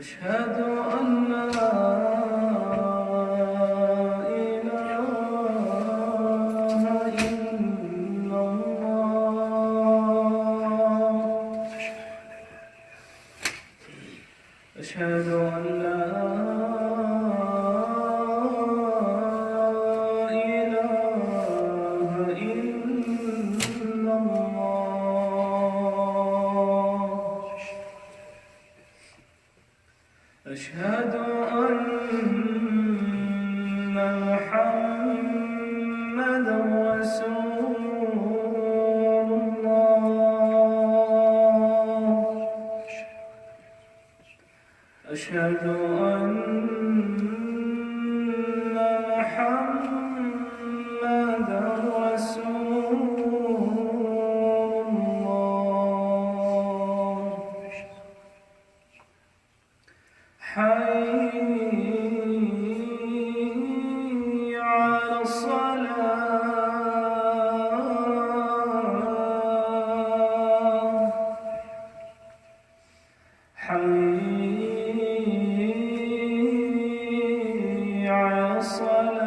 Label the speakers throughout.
Speaker 1: أشهد أن لا إله إلا الله. أشهد أن لا إله إلا الله. أشهد أن محمدًا رسول الله. أشهد أن محمدًا رسول الله. حي على الصلاة. حي على الصلاة.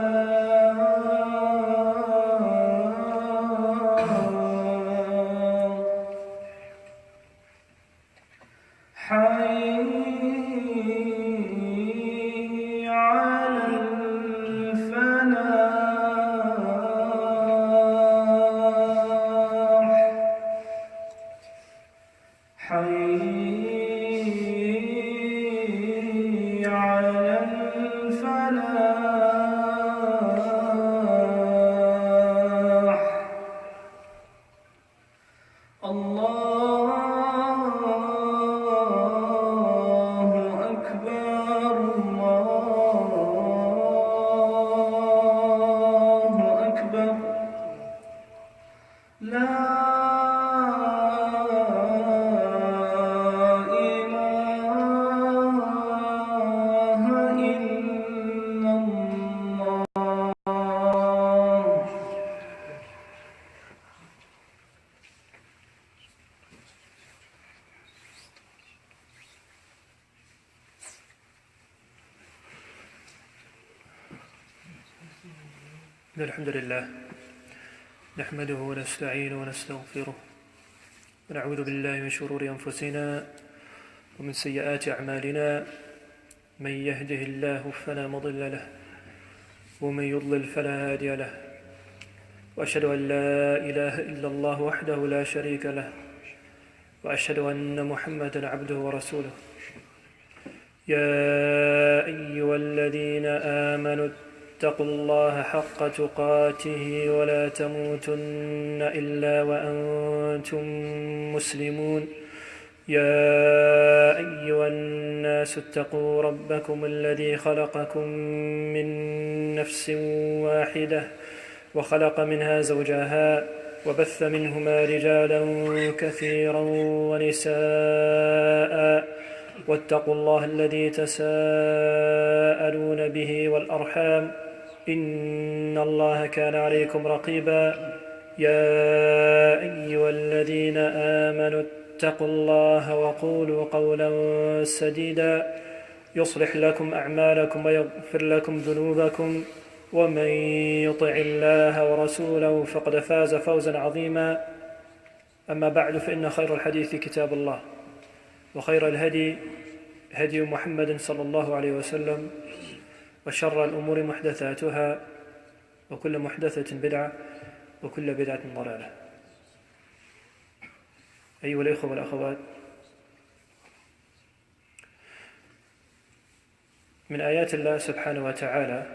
Speaker 1: حي على الفلاح. حي على الفلاح. الله أكبر. الله أكبر. لا إله إلا الله.
Speaker 2: الحمد لله نحمده ونستعينه ونستغفره ونعوذ بالله من شرور أنفسنا ومن سيئات أعمالنا. من يهده الله فلا مضل له ومن يضلل فلا هادي له، وأشهد أن لا إله إلا الله وحده لا شريك له، وأشهد أن محمدًا عبده ورسوله. يا أيها الذين آمنوا اتقوا الله حق تقاته ولا تموتن إلا وأنتم مسلمون. يا أيها الناس اتقوا ربكم الذي خلقكم من نفس واحدة وخلق منها زوجها وبث منهما رجالا كثيرا ونساء، واتقوا الله الذي تساءلون به والأرحام إن الله كان عليكم رقيبا. يا أيها الذين آمنوا اتقوا الله وقولوا قولا سديدا يصلح لكم أعمالكم ويغفر لكم ذنوبكم، ومن يطع الله ورسوله فقد فاز فوزا عظيما. أما بعد، فإن خير الحديث كتاب الله، وخير الهدي هدي محمد صلى الله عليه وسلم، وشر الأمور محدثاتها، وكل محدثة بدعة، وكل بدعة ضلالة. أيها الإخوة والأخوات، من آيات الله سبحانه وتعالى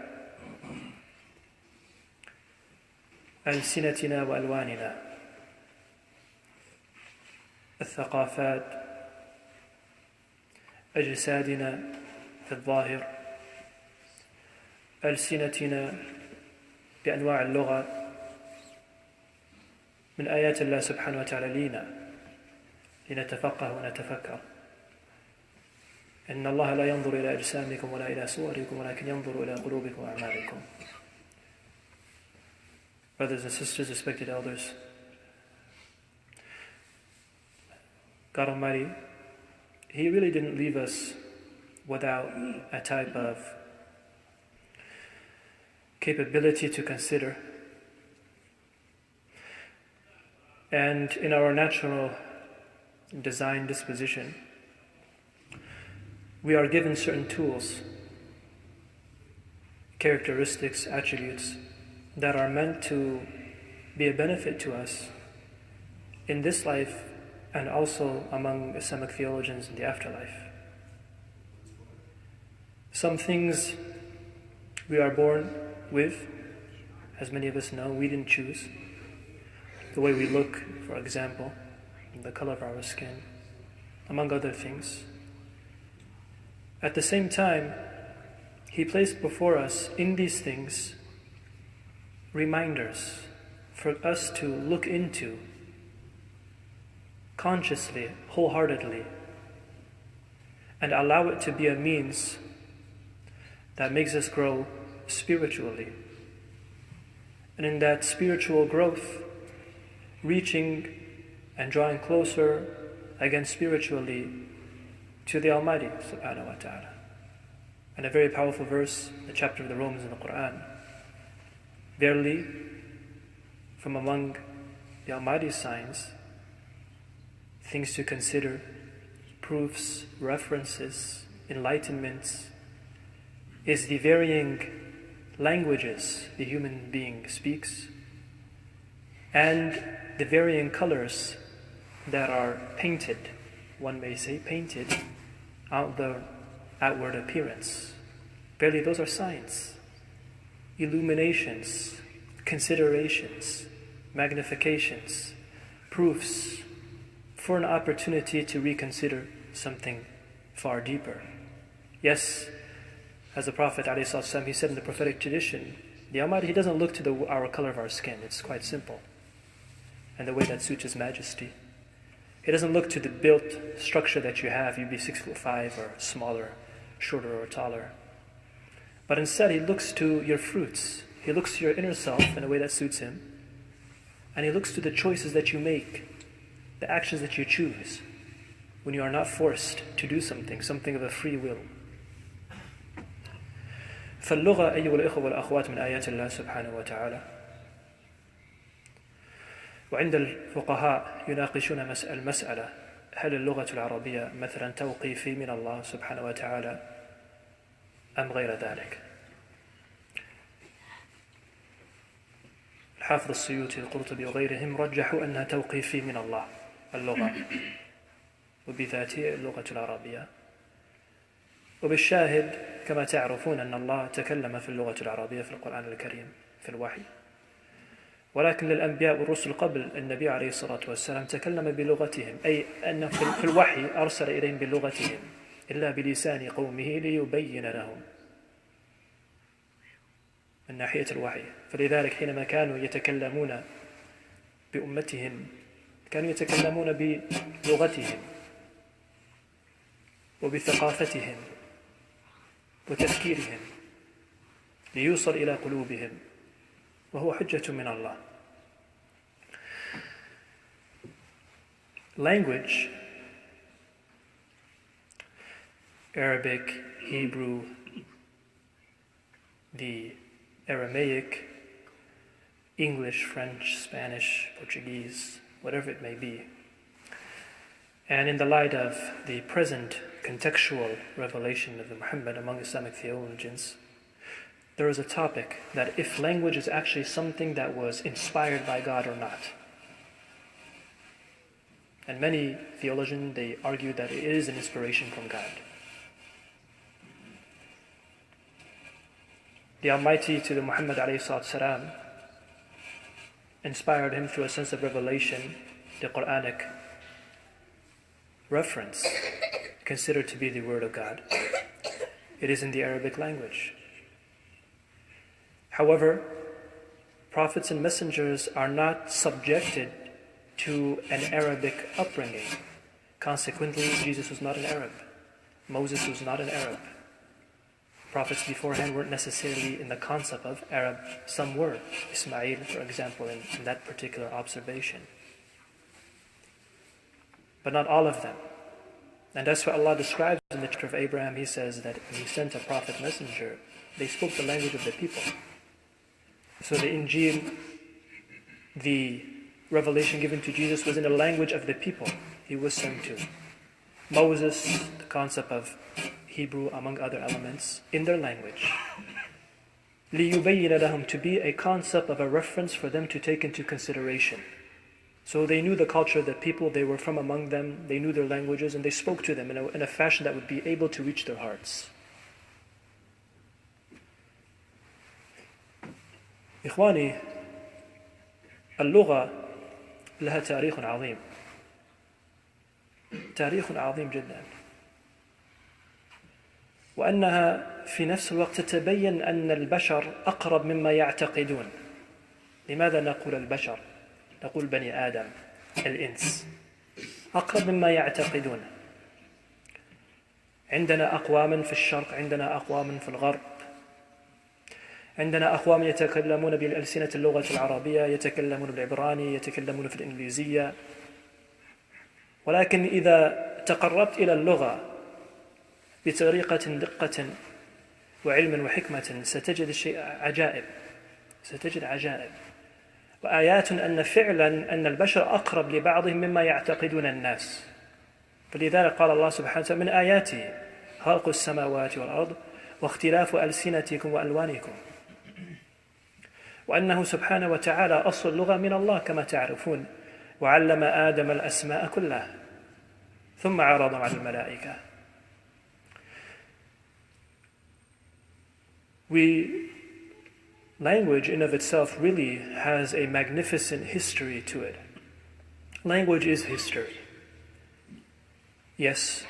Speaker 2: ألسنتنا وألواننا، الثقافات، أجسادنا في الظاهر، ألسنتنا بأنواع اللغة. من آيات الله سبحانه وتعالى لينا لنتفقه ونتفكر. إن الله لا ينظر إلى أجسامكم ولا إلى صوركم ولكن ينظر إلى قلوبكم وأعمالكم. Brothers and sisters, respected elders, God Almighty, He really didn't leave us without a type of capability to consider. And in our natural design disposition, we are given certain tools, characteristics, attributes that are meant to be a benefit to us in this life and also among Islamic theologians in the afterlife. Some things we are born with, as many of us know, we didn't choose. The way we look, for example, the color of our skin, among other things. At the same time, He placed before us in these things reminders for us to look into consciously, wholeheartedly, and allow it to be a means that makes us grow spiritually. And in that spiritual growth, reaching and drawing closer again spiritually to the Almighty subhanahu wa ta'ala. And a very powerful verse, the chapter of the Romans in the Quran. Verily, from among the Almighty's signs, things to consider, proofs, references, enlightenments, is the varying languages the human being speaks, and the varying colors that are painted, one may say painted, out the outward appearance. Barely those are signs, illuminations, considerations, magnifications, proofs for an opportunity to reconsider something far deeper. Yes, as the Prophet ﷺ, he said in the prophetic tradition, the Almighty, He doesn't look to our color of our skin. It's quite simple, and the way that suits His Majesty. He doesn't look to the built structure that you have. You'd be 6'5" or smaller, shorter or taller. But instead, He looks to your fruits. He looks to your inner self in a way that suits Him. And He looks to the choices that you make, the actions that you choose, when you are not forced to do something of a free will. فاللغة أيها الإخوة والأخوات من آيات الله سبحانه وتعالى. وعند الفقهاء يناقشون المسألة: هل اللغة العربية مثلا توقيفي من الله سبحانه وتعالى أم غير ذلك؟ الحافظ السيوطي القرطبي وغيرهم رجحوا أنها توقيفي من الله اللغة، وبذاته اللغة العربية. وبالشاهد كما تعرفون أن الله تكلم في اللغة العربية في القرآن الكريم في الوحي، ولكن للأنبياء والرسل قبل النبي عليه الصلاة والسلام تكلم بلغتهم، أي أن في الوحي أرسل إليهم بلغتهم إلا بلسان قومه ليبين لهم من ناحية الوحي. فلذلك حينما كانوا يتكلمون بأمتهم كانوا يتكلمون بلغتهم وبثقافتهم وتفكيرهم ليوصل إلى قلوبهم، وهو حجة من الله. Language, Arabic, Hebrew, the Aramaic, English, French, Spanish, Portuguese, whatever it may be. And in the light of the present contextual revelation of Muhammad among Islamic theologians, there is a topic that if language is actually something that was inspired by God or not. And many theologians, they argue that it is an inspiration from God. The Almighty to the Muhammad ﷺ inspired him through a sense of revelation, the Quranic reference, considered to be the word of God. It is in the Arabic language. However, prophets and messengers are not subjected to an Arabic upbringing. Consequently, Jesus was not an Arab. Moses was not an Arab. Prophets beforehand weren't necessarily in the concept of Arab. Some were. Ismail, for example, in that particular observation. But not all of them. And that's what Allah describes in the chapter of Abraham. He says that when He sent a prophet messenger, they spoke the language of the people. So the Injil, the revelation given to Jesus, was in the language of the people He was sent to. Moses, the concept of Hebrew among other elements, in their language. لِيُبَيِّنَ لَهُمْ, to be a concept of a reference for them to take into consideration. So they knew the culture of the people, they were from among them, they knew their languages, and they spoke to them in a fashion that would be able to reach their hearts. إخواني, اللغة لها تاريخ عظيم. تاريخ عظيم جدا. وأنها في نفس الوقت تتبين أن البشر أقرب مما يعتقدون. لماذا نقول البشر؟ نقول بني آدم، الإنس، أقرب مما يعتقدون. عندنا أقوام في الشرق، عندنا أقوام في الغرب، عندنا أقوام يتكلمون بألسنة اللغة العربية، يتكلمون بالعبراني، يتكلمون في الإنجليزية. ولكن إذا تقربت إلى اللغة بطريقة دقة وعلم وحكمة ستجد الشيء عجائب، ستجد عجائب وآيات أن فعلا أن البشر أقرب لبعضهم مما يعتقدون الناس. فلذلك قال الله سبحانه وتعالى: من آياته خلق السماوات والأرض واختلاف ألسنتكم وألوانكم. وأنه سبحانه وتعالى أصل اللغة من الله كما تعرفون، وعلم آدم الأسماء كلها ثم عرضهم على الملائكة. Language in of itself really has a magnificent history to it. Language is history. Yes,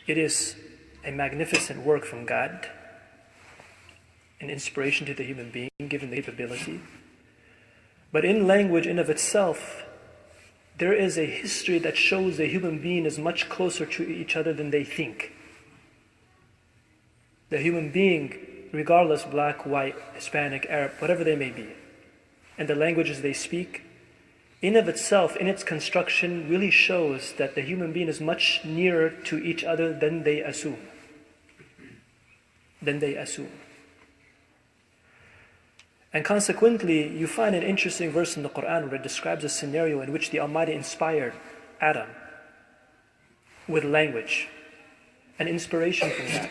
Speaker 2: it is a magnificent work from God, an inspiration to the human being, given the capability. But in language in of itself, there is a history that shows the human being is much closer to each other than they think. The human being, regardless black, white, Hispanic, Arab, whatever they may be, and the languages they speak, in of itself, in its construction, really shows that the human being is much nearer to each other than they assume. And consequently, you find an interesting verse in the Quran where it describes a scenario in which the Almighty inspired Adam with language, an inspiration from that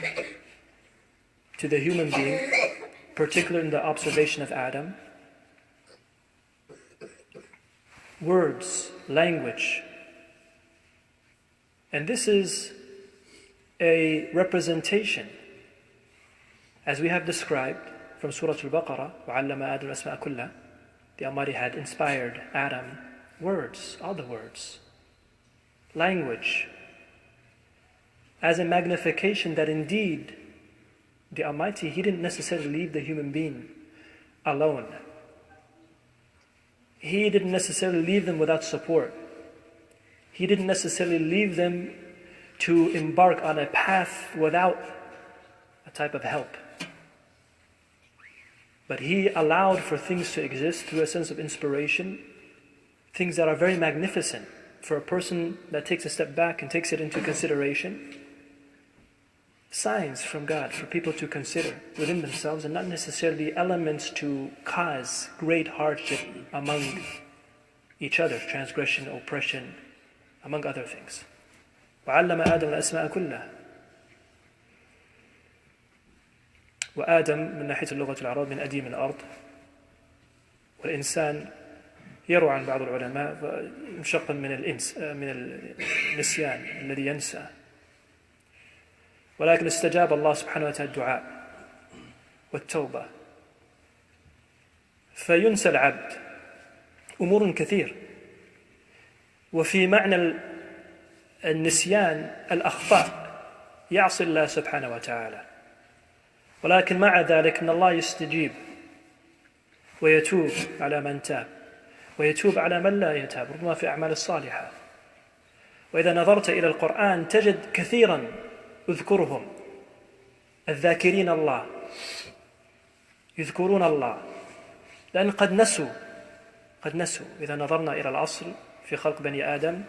Speaker 2: to the human being, particularly in the observation of Adam. Words, language. And this is a representation, as we have described from Surah Al-Baqarah, وَعَلَّمَ آدَمَ الْأَسْمَاءَ كُلَّهَا. The Almighty had inspired Adam words, all the words, language, as a magnification that indeed the Almighty, He didn't necessarily leave the human being alone. He didn't necessarily leave them without support. He didn't necessarily leave them to embark on a path without a type of help. But He allowed for things to exist through a sense of inspiration, things that are very magnificent for a person that takes a step back and takes it into consideration. Signs from God for people to consider within themselves, and not necessarily elements to cause great hardship among each other, transgression, oppression, among other things. وَعَلَّمَ آدَمَ الْأَسْمَاءَ كُلَّهَا. وآدم من ناحية اللغة العربية من أديم الأرض، والإنسان يروى عن بعض العلماء مشتق من النسيان الذي ينسى. ولكن استجاب الله سبحانه وتعالى الدعاء والتوبة، فينسى العبد أمور كثير. وفي معنى النسيان الأخطاء، يعصي الله سبحانه وتعالى، ولكن مع ذلك أن الله يستجيب ويتوب على من تاب ويتوب على من لا يتاب، ربما في أعمال الصالحة. وإذا نظرت إلى القرآن تجد كثيرا اذكرهم الذاكرين الله، يذكرون الله، لأن قد نسوا. إذا نظرنا إلى الأصل في خلق بني آدم،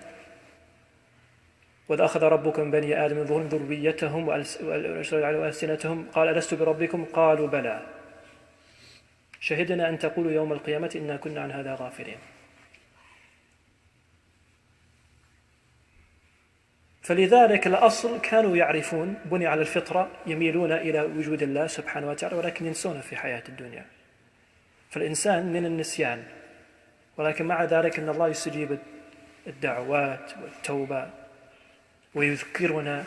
Speaker 2: وإذ أخذ ربك من بني آدم من ظهورهم ذريتهم وألسنتهم قال ألست بربكم قالوا بلى شهدنا أن تقولوا يوم القيامة إنا كنا عن هذا غافلين. فلذلك الأصل كانوا يعرفون بني على الفطرة يميلون إلى وجود الله سبحانه وتعالى ولكن ينسون في حياة الدنيا. فالإنسان من النسيان، ولكن مع ذلك أن الله يستجيب الدعوات والتوبة ويذكرنا.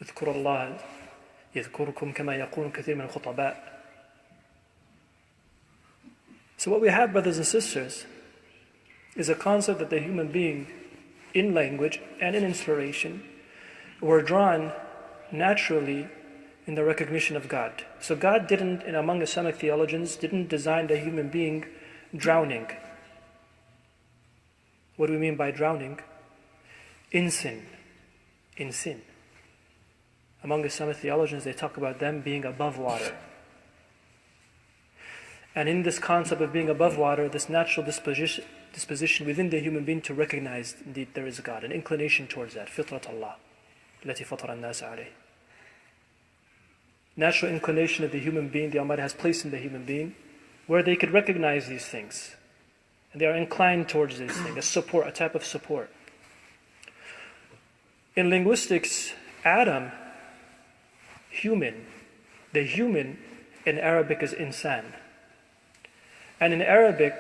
Speaker 2: اذكروا الله يذكركم كما يقول كثير من الخطباء. So what we have, brothers and sisters, is a concept that the human being in language and in inspiration were drawn naturally in the recognition of God. So God didn't, and among Islamic theologians, didn't design the human being drowning. What do we mean by drowning? In sin. In sin. Among Islamic theologians, they talk about them being above water. And in this concept of being above water, this natural disposition within the human being to recognize indeed there is God, an inclination towards that, فطرة الله التي فطر الناس عليه. Natural inclination of the human being, the Almighty has placed in the human being, where they could recognize these things. And they are inclined towards these things, a support, a type of support. In linguistics, Adam, human, the human in Arabic is insan. And in Arabic,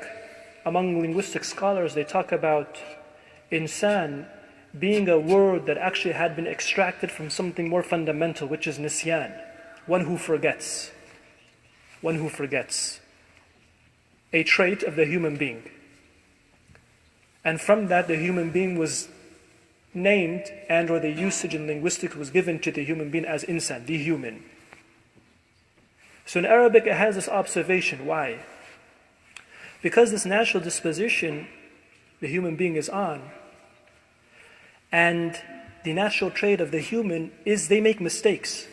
Speaker 2: among linguistic scholars, they talk about insan being a word that actually had been extracted from something more fundamental, which is nisyan, one who forgets. One who forgets. A trait of the human being. And from that, the human being was named, and or the usage in linguistics was given to the human being as insan, the human. So in Arabic, it has this observation. Why? Because this natural disposition the human being is on, and the natural trait of the human is they make mistakes.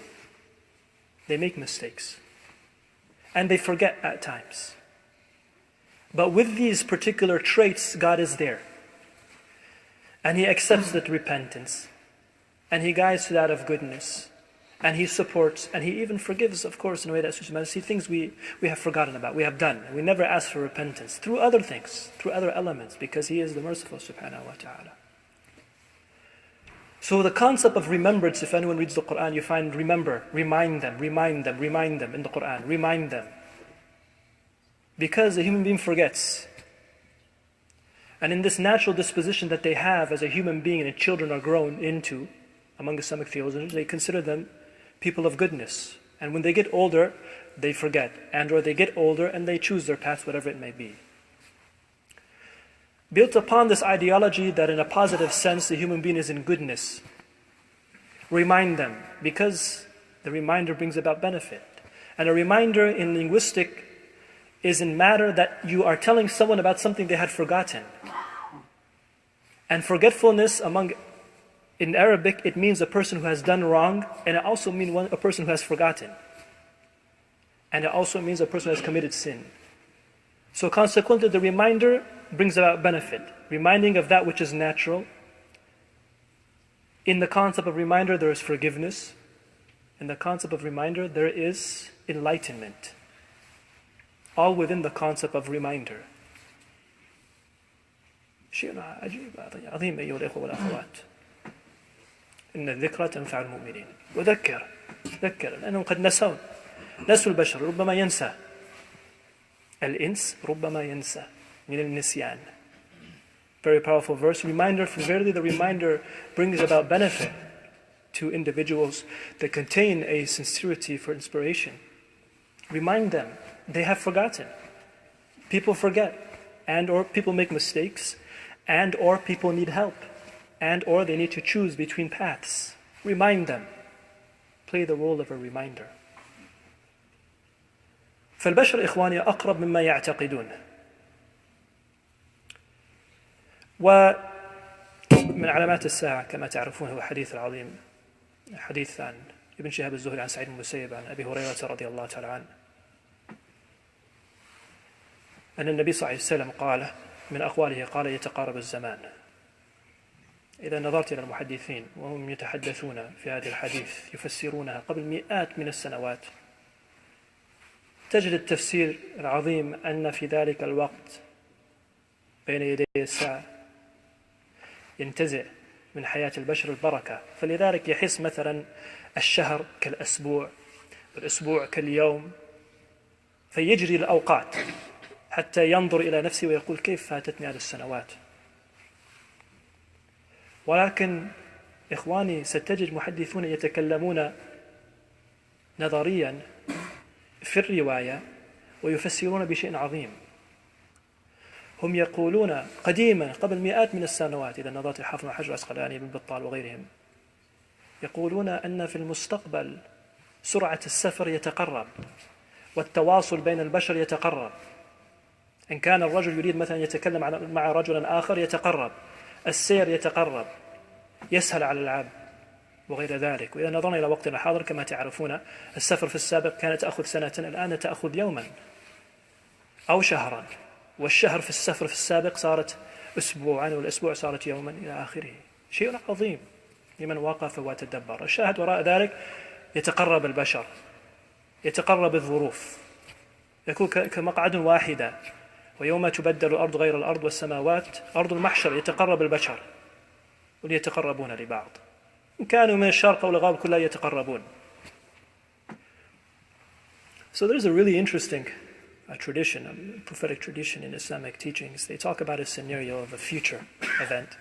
Speaker 2: They make mistakes. And they forget at times. But with these particular traits, God is there. And He accepts that repentance. And He guides to that of goodness. And He supports, and He even forgives, of course, in a way that suits humanity, things we have forgotten about, we have done. We never ask for repentance through other things, through other elements, because He is the merciful subhanahu wa ta'ala. So the concept of remembrance, if anyone reads the Quran, you find remember, remind them in the Quran, remind them. Because the human being forgets. And in this natural disposition that they have as a human being and children are grown into, among Islamic theologians, they consider them people of goodness. And when they get older, they forget. And or they get older and they choose their path, whatever it may be. Built upon this ideology that in a positive sense the human being is in goodness, remind them, because the reminder brings about benefit. And a reminder in linguistic is in matter that you are telling someone about something they had forgotten. And forgetfulness in Arabic, it means a person who has done wrong, and it also means a person who has forgotten. And it also means a person who has committed sin. So consequently, the reminder brings about benefit. Reminding of that which is natural. In the concept of reminder, there is forgiveness. In the concept of reminder, there is enlightenment. All within the concept of reminder. شيء عظيم أيها الإخوة والأخوات. إن الذكرى تنفع المؤمنين. وذكر لأنهم قد نسوا البشر ربما ينسى. الإنس ربما ينسى من النسيان. Very powerful verse. Reminder, for verily the reminder brings about benefit to individuals that contain a sincerity for inspiration. Remind them. They have forgotten. People forget. And or people make mistakes. And or people need help. And or they need to choose between paths. Remind them. Play the role of a reminder. فالبشر إخواني أقرب مما يعتقدون. ومن علامات الساعة كما تعرفون هو حديث العظيم، حديث عن ابن شهاب الزهري عن سعيد بن المسيب عن أبي هريرة رضي الله تعالى عنه أن النبي صلى الله عليه وسلم قال من أقواله قال يتقارب الزمان إذا نظرت إلى المحدثين وهم يتحدثون في هذه الحديث يفسرونها قبل مئات من السنوات، تجد التفسير العظيم أن في ذلك الوقت بين يدي الساعة ينتزع من حياة البشر البركة، فلذلك يحس مثلا الشهر كالأسبوع والأسبوع كاليوم، فيجري الأوقات حتى ينظر إلى نفسه ويقول كيف فاتتني هذه السنوات. ولكن إخواني ستجد محدثون يتكلمون نظريا في الرواية ويفسرون بشيء عظيم. هم يقولون قديما قبل مئات من السنوات، إذا نظرت الحافظ بن حجر العسقلاني ابن بطال وغيرهم، يقولون أن في المستقبل سرعة السفر يتقرب والتواصل بين البشر يتقرب. إن كان الرجل يريد مثلا يتكلم مع رجل آخر يتقرب، السير يتقرب، يسهل على العبد وغير ذلك. وإذا نظرنا إلى وقتنا الحاضر كما تعرفون السفر في السابق كانت تأخذ سنة، الآن تأخذ يوما أو شهرا، والشهر في السفر في السابق صارت أسبوعا والأسبوع صارت يوما إلى آخره. شيء عظيم لمن وقف وتدبر. الشاهد وراء ذلك يتقرب البشر، يتقرب الظروف، يكون كمقعد واحدة، ويوم تبدل الأرض غير الأرض والسماوات أرض المحشر يتقرب البشر وليتقربون لبعض، إن كانوا من الشرق أو الغرب كلها يتقربون. So there's a really interesting tradition, a prophetic tradition in Islamic teachings. They talk about a scenario of a future event.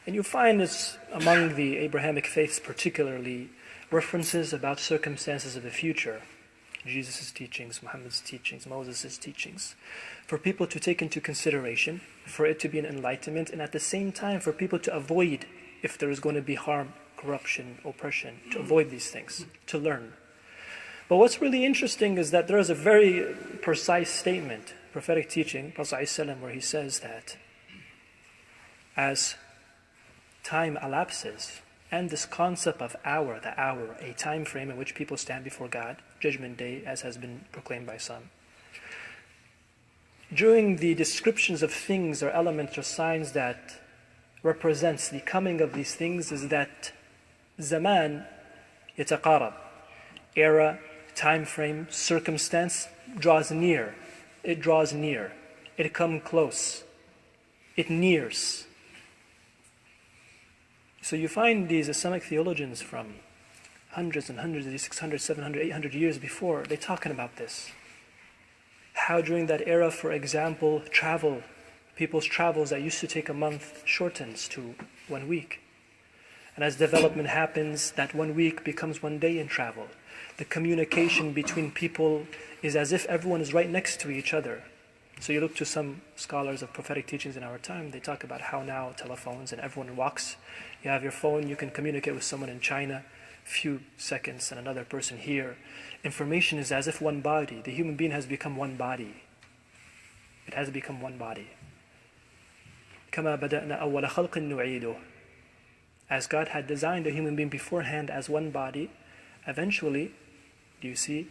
Speaker 2: And you find it's among the Abrahamic faiths particularly references about circumstances of the future. Jesus' teachings, Muhammad's teachings, Moses' teachings, for people to take into consideration, for it to be an enlightenment, and at the same time for people to avoid, if there is going to be harm, corruption, oppression, to avoid these things, to learn. But what's really interesting is that there is a very precise statement, prophetic teaching, Prophet ﷺ, where he says that as time elapses, and this concept of hour, the hour, a time frame in which people stand before God, Judgment Day, as has been proclaimed by some. During the descriptions of things or elements or signs that represents the coming of these things is that zaman yataqarab, era, time frame, circumstance draws near. It draws near. It comes close. It nears. So you find these Islamic theologians from hundreds and hundreds, 600, 700, 800 years before, they're talking about this. How during that era, for example, people's travels that used to take a month shortens to 1 week. And as development happens, that 1 week becomes 1 day in travel. The communication between people is as if everyone is right next to each other. So you look to some scholars of prophetic teachings in our time, they talk about how now telephones and everyone walks. You have your phone, you can communicate with someone in China, few seconds, and another person here. Information is as if one body. The human being has become one body. It has become one body. كَمَا بَدَأْنَا أَوَّلَ خَلْقٍ نُعِيدُهُ. As God had designed a human being beforehand as one body, eventually, do you see,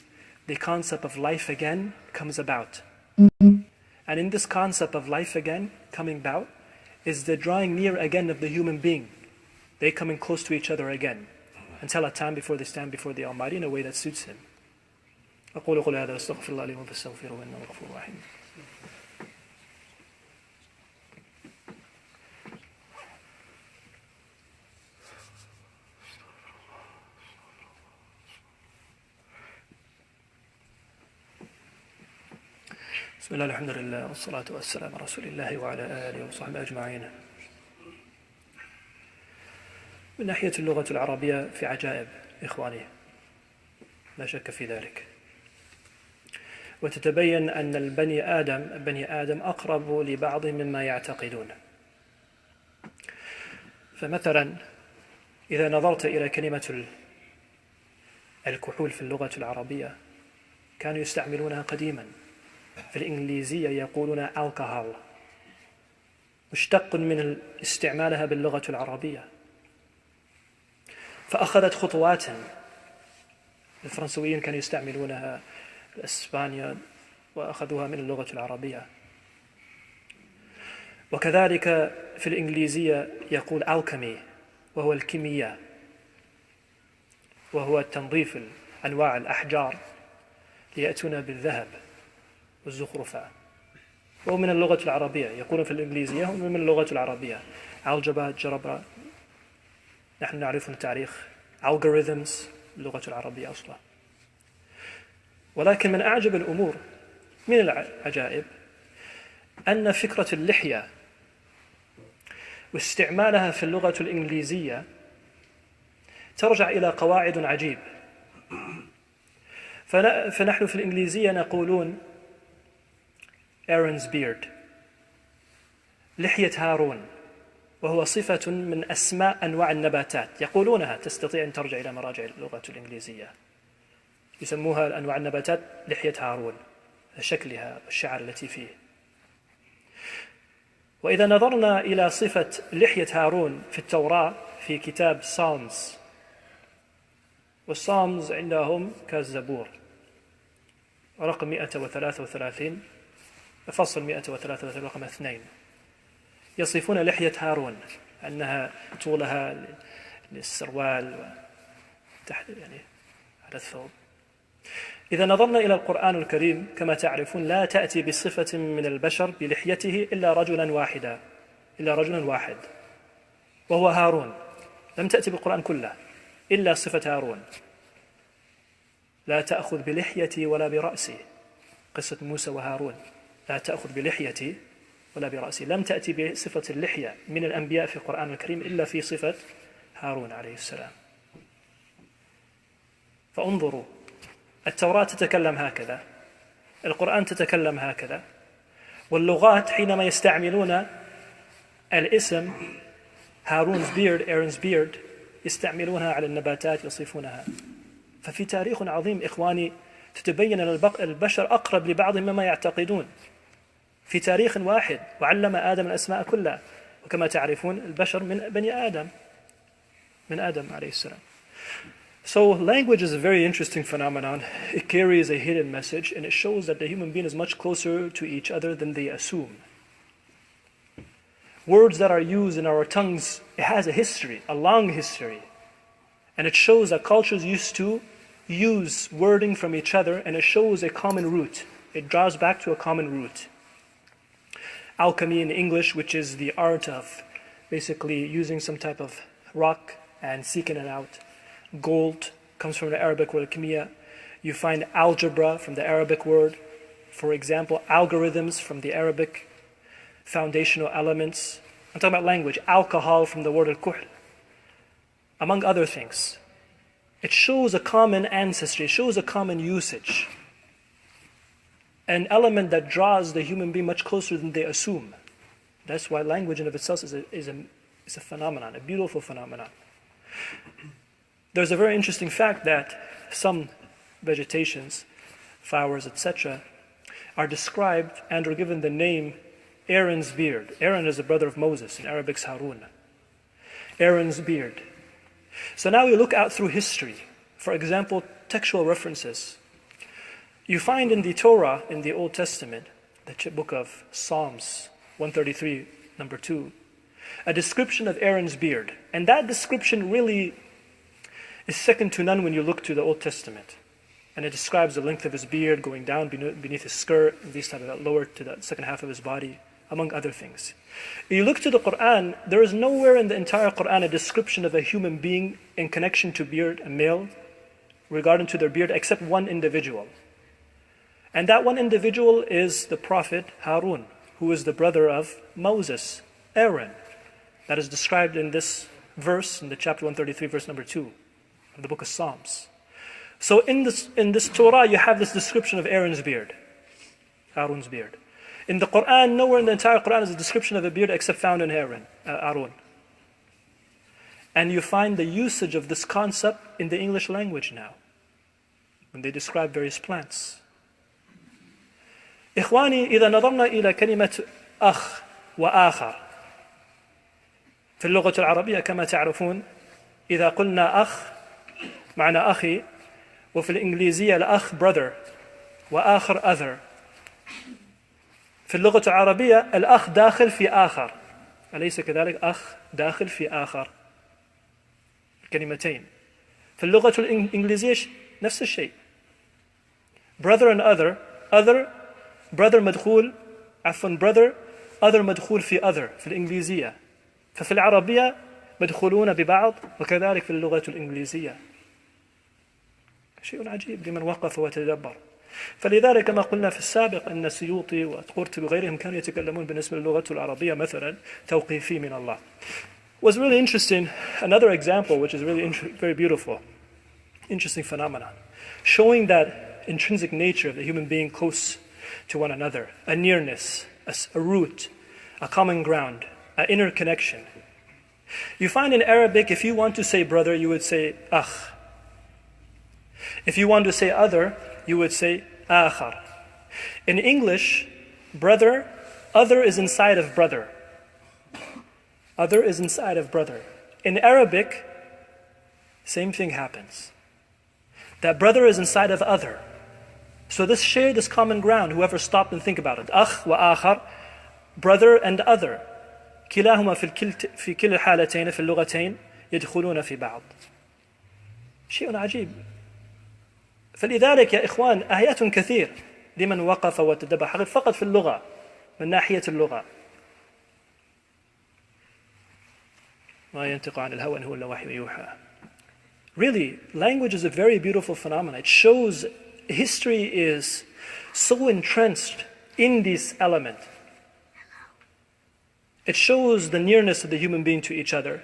Speaker 2: the concept of life again comes about. And in this concept of life again coming about is the drawing near again of the human being. They coming close to each other again until a time before they stand before the Almighty in a way that suits Him. أقول قولي هذا واستغفر الله لي ولكم فاستغفروه إنه غفور رحيم. بسم الله الحمد لله والصلاة والسلام على رسول الله وعلى آله وصحبه أجمعين. من ناحية اللغة العربية في عجائب إخواني، لا شك في ذلك. وتتبين أن بني آدم أقرب لبعض مما يعتقدون. فمثلا إذا نظرت إلى كلمة الكحول في اللغة العربية كانوا يستعملونها قديما. في الإنجليزية يقولون alcohol، مشتق من استعمالها باللغة العربية. فأخذت خطوات. الفرنسويين كانوا يستعملونها، الإسبانيا، وأخذوها من اللغة العربية. وكذلك في الإنجليزية يقول alchemy وهو الكيمياء، وهو تنظيف أنواع الأحجار ليأتون بالذهب والزخرفاء، وهو من اللغة العربية. يقولون في الإنجليزية هو من اللغة العربية. algebra جربرا، نحن نعرف التاريخ. algorithms اللغة العربية أصلا. ولكن من أعجب الأمور، من العجائب، أن فكرة اللحية واستعمالها في اللغة الإنجليزية ترجع إلى قواعد عجيب. فنحن في الإنجليزية نقولون Aaron's beard، لحية هارون، وهو صفة من أسماء أنواع النباتات يقولونها. تستطيع أن ترجع إلى مراجع اللغة الإنجليزية، يسموها أنواع النباتات لحية هارون، شكلها والشعر التي فيه. وإذا نظرنا إلى صفة لحية هارون في التوراة في كتاب سالمز، والسالمز عندهم كالزبور، رقم 133 فصل 133 رقم 2، يصفون لحية هارون أنها طولها للسروال وتحت يعني على الثوب. إذا نظرنا إلى القرآن الكريم كما تعرفون لا تأتي بصفة من البشر بلحيته إلا رجلا واحد وهو هارون. لم تأتي بالقرآن كله إلا صفة هارون. لا تأخذ بلحيتي ولا برأسي، قصة موسى وهارون، لا تأخذ بلحيتي ولا برأسي. لم تأتي بصفة اللحية من الأنبياء في القرآن الكريم إلا في صفة هارون عليه السلام. فانظروا، التوراة تتكلم هكذا، القرآن تتكلم هكذا، واللغات حينما يستعملون الاسم هارون's beard Aaron's beard يستعملونها على النباتات، يصفونها. ففي تاريخ عظيم إخواني تتبين أن البشر أقرب لبعضهم مما يعتقدون في تاريخ واحد، وعلم آدم الأسماء كلها. وكما تعرفون البشر من بني آدم، من آدم عليه السلام. So language is a very interesting phenomenon. It carries a hidden message, and it shows that the human being is much closer to each other than they assume. Words that are used in our tongues, it has a history, a long history. And it shows that cultures used to use wording from each other, and it shows a common root. It draws back to a common root. Alchemy in English, which is the art of basically using some type of rock and seeking it out. Gold comes from the Arabic word kimia. You find algebra from the Arabic word. For example, algorithms from the Arabic foundational elements. I'm talking about language. Alcohol from the word al-kuhl. Among other things. It shows a common ancestry. It shows a common usage. An element that draws the human being much closer than they assume. That's why language in of itself is a phenomenon, a beautiful phenomenon. There's a very interesting fact that some vegetations, flowers, etc., are described and are given the name Aaron's beard. Aaron is the brother of Moses, in Arabic Harun. Aaron's beard. So now we look out through history. For example, textual references. You find in the Torah, in the Old Testament, the book of Psalms 133, number 2, a description of Aaron's beard. And that description really is second to none when you look to the Old Testament. And it describes the length of his beard going down beneath his skirt, and these type of that lower to the second half of his body, among other things. If you look to the Quran, there is nowhere in the entire Quran a description of a human being in connection to beard, a male, regarding to their beard, except one individual. And that one individual is the prophet Harun, who is the brother of Moses, Aaron. That is described in this verse, in the chapter 133, verse number 2 of the book of Psalms. So in this Torah, you have this description of Aaron's beard, Harun's beard. In the Quran, nowhere in the entire Quran is a description of a beard except found in Aaron. And you find the usage of this concept in the English language now, when they describe various plants. إخواني إذا نظرنا إلى كلمة أخ وآخر في اللغة العربية كما تعرفون، إذا قلنا أخ معنى أخي، وفي الإنجليزية الأخ brother وآخر other. في اللغة العربية الأخ داخل في آخر، أليس كذلك؟ أخ داخل في آخر، كلمتين. في اللغة الإنجليزية نفس الشيء. brother and other brother مدخول brother other مدخول في other في الإنجليزية. ففي العربية مدخولون ببعض، وكذلك في اللغة الإنجليزية. شيء عجيب لمن وقف وتدبر. فلذلك كما قلنا في السابق أن السيوطي والقرطبي وغيرهم كانوا يتكلمون بالنسبة للغة العربية مثلا توقيفي من الله. Was really interesting. Another example, which is really very beautiful, interesting phenomenon, showing that intrinsic nature of the human being close to one another, a nearness, a root, a common ground, an inner connection. You find in Arabic, if you want to say brother, you would say akh. If you want to say other, you would say akhar. In English, brother, other is inside of brother. Other is inside of brother. In Arabic, same thing happens. That brother is inside of other. So this share this common ground, whoever stopped and think about it. Akh wa akhar, brother and other. كلاهما في كل الحالتين في اللغتين يدخلون في بعض. شيء عجيب. فلذلك يا إخوان آيات كثير لمن وقف وتدبر فقط في اللغة من ناحية اللغة. ما ينطق عن الهوى إن هو إلا وحي يوحى. Really, language is a very beautiful phenomenon. It shows history is so entrenched in this element. It shows the nearness of the human being to each other.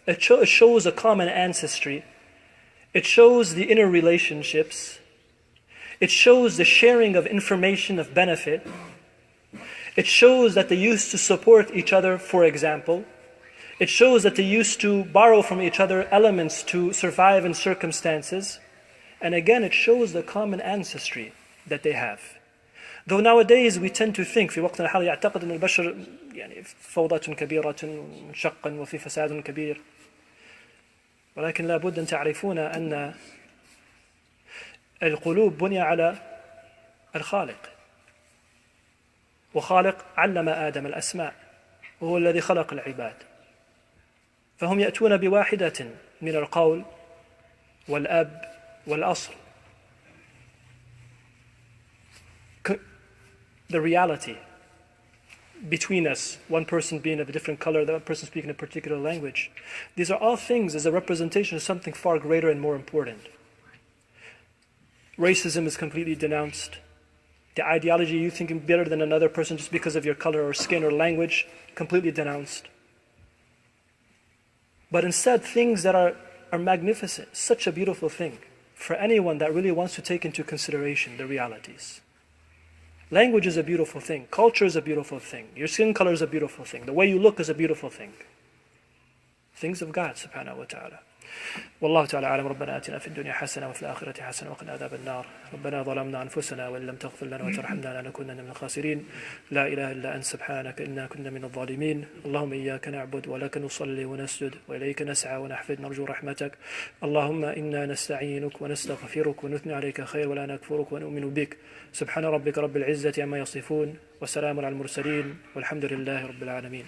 Speaker 2: It shows a common ancestry. It shows the inner relationships. It shows the sharing of information of benefit. It shows that they used to support each other, for example. It shows that they used to borrow from each other elements to survive in circumstances. And again, it shows the common ancestry that they have. Though nowadays we tend to think في وقتنا الحالي يعتقد أن البشر يعني فوضى كبيرة شق وفي فساد كبير. ولكن لابد أن تعرفون أن القلوب بني على الخالق. وخالق علم آدم الأسماء وهو الذي خلق العباد. فهم يأتون بواحدة من القول والأب والأصل. The reality between us, one person being of a different color, the other person speaking a particular language. These are all things as a representation of something far greater and more important. Racism is completely denounced. The ideology you thinking better than another person just because of your color or skin or language, completely denounced. But instead, things that are magnificent, such a beautiful thing for anyone that really wants to take into consideration the realities. Language is a beautiful thing. Culture is a beautiful thing. Your skin color is a beautiful thing. The way you look is a beautiful thing. Things of God subhanahu wa ta'ala. والله تعالى أعلم. ربنا آتنا في الدنيا حسنة وفي الآخرة حسنة وقنا عذاب النار. ربنا ظلمنا أنفسنا وإن لم تغفر لنا وترحمنا لنكونن من الخاسرين. لا إله إلا أنت سبحانك إنا كنا من الظالمين. اللهم إياك نعبد ولك نصلي ونسجد وإليك نسعى ونحفد نرجو رحمتك. اللهم إنا نستعينك ونستغفرك ونثني عليك خير ولا نكفرك ونؤمن بك. سبحان ربك رب العزة عما يصفون وسلام على المرسلين والحمد لله رب العالمين.